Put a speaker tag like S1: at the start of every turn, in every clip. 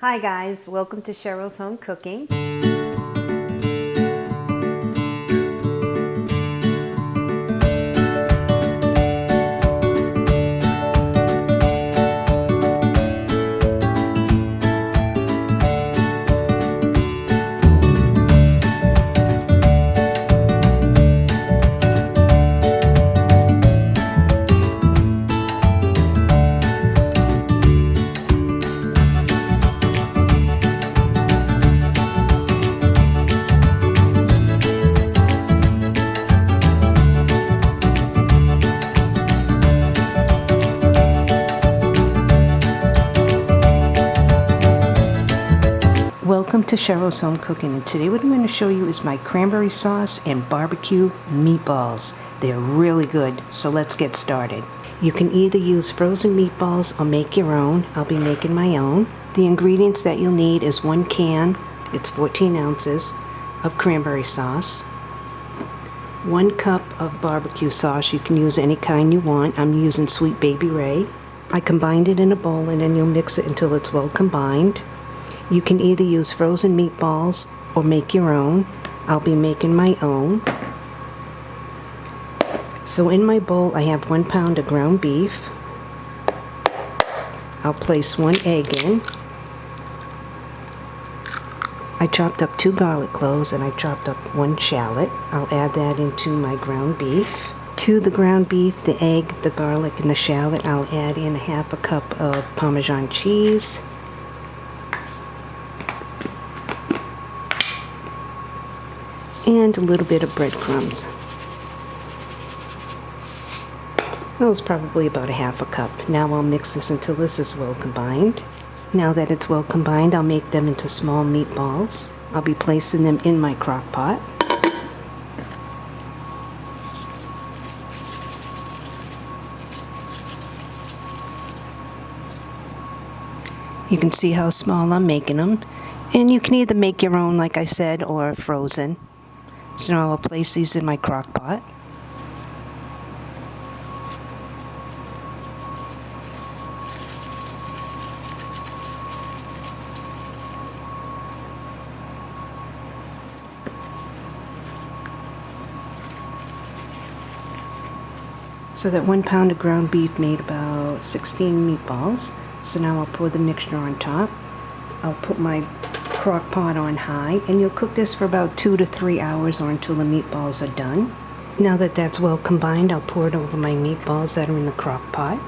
S1: Hi guys, welcome to Cheryl's Home Cooking. Welcome to Cheryl's Home Cooking, and today what I'm going to show you is my cranberry sauce and barbecue meatballs. They're really good, so let's get started. You can either use frozen meatballs or make your own. I'll be making my own. The ingredients that you'll need is 1 can, it's 14 ounces, of cranberry sauce, 1 cup of barbecue sauce. You can use any kind you want. I'm using Sweet Baby Ray. I combined it in a bowl and then you'll mix it until it's well combined. You can either use frozen meatballs or make your own. I'll be making my own. So in my bowl I have 1 pound of ground beef. I'll place 1 egg in. I chopped up 2 garlic cloves and I chopped up 1 shallot. I'll add that into my ground beef. To the ground beef, the egg, the garlic, and the shallot, I'll add in 1/2 cup of Parmesan cheese. And a little bit of breadcrumbs. That was probably about 1/2 cup. Now I'll mix this until this is well combined. Now that it's well combined, I'll make them into small meatballs. I'll be placing them in my crock pot. You can see how small I'm making them. And you can either make your own, like I said, or frozen. So now I'll place these in my crock pot. So that 1 pound of ground beef made about 16 meatballs. So now I'll pour the mixture on top. I'll put my crock pot on high, and you'll cook this for about 2 to 3 hours or until the meatballs are done. Now that that's well combined, I'll pour it over my meatballs that are in the crock pot.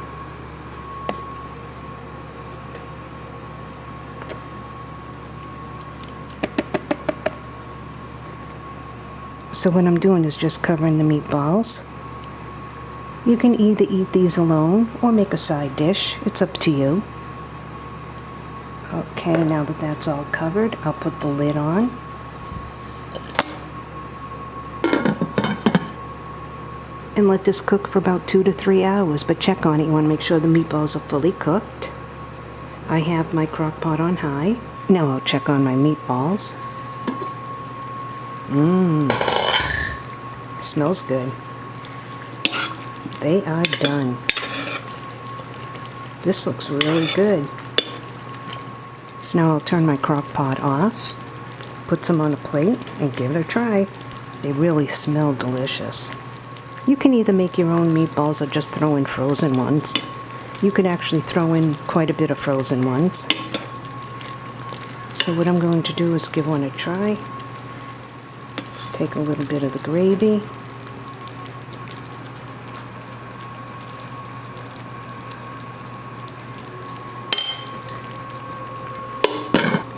S1: So what I'm doing is just covering the meatballs. You can either eat these alone or make a side dish. It's up to you. Okay, now that that's all covered, I'll put the lid on. And let this cook for about 2 to 3 hours, but check on it. You want to make sure the meatballs are fully cooked. I have my crock pot on high. Now I'll check on my meatballs. Smells good. They are done. This looks really good. So now I'll turn my crock pot off, put some on a plate, and give it a try. They really smell delicious. You can either make your own meatballs or just throw in frozen ones. You could actually throw in quite a bit of frozen ones. So what I'm going to do is give one a try. Take a little bit of the gravy.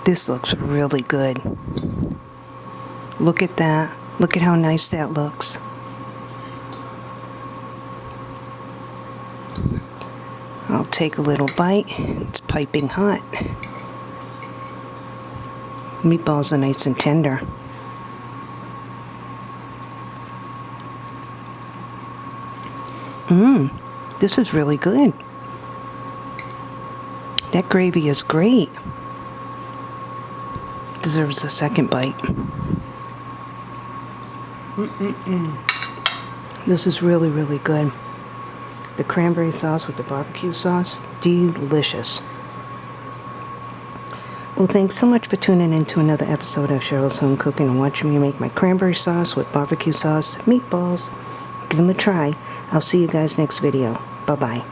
S1: This looks really good. Look at that. Look at how nice that looks. I'll take a little bite. It's piping hot. Meatballs are nice and tender. This is really good. That gravy is great. Deserves a second bite. This is really, really good. The cranberry sauce with the barbecue sauce, delicious. Well, thanks so much for tuning in to another episode of Cheryl's Home Cooking and watching me make my cranberry sauce with barbecue sauce meatballs. Give them a try. I'll see you guys next video. Bye-bye.